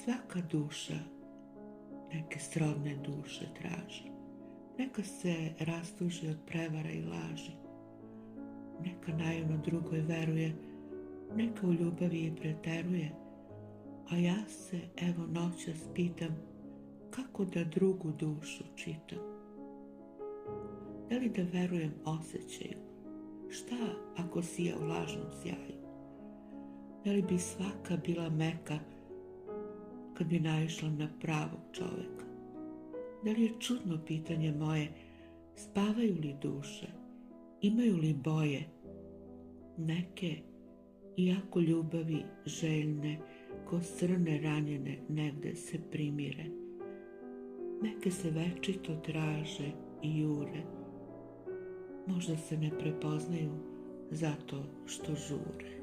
Svaka duša neke srodne duše traži. Neka se rastuži od prevara i laži. Neka naivno drugoj veruje, neka u ljubavi i preteruje. A ja se evo noćas pitam, kako da drugu dušu čitam? Da li da verujem osjećaju? Šta ako sija u lažnom sjaju? Da li bi svaka bila meka kad bi naišla na pravog čoveka? Da li je čudno pitanje moje, spavaju li duše, imaju li boje? Neke, iako ljubavi željne, ko srne ranjene negde se primire. Neke se večito traže i jure, možda se ne prepoznaju zato što žure.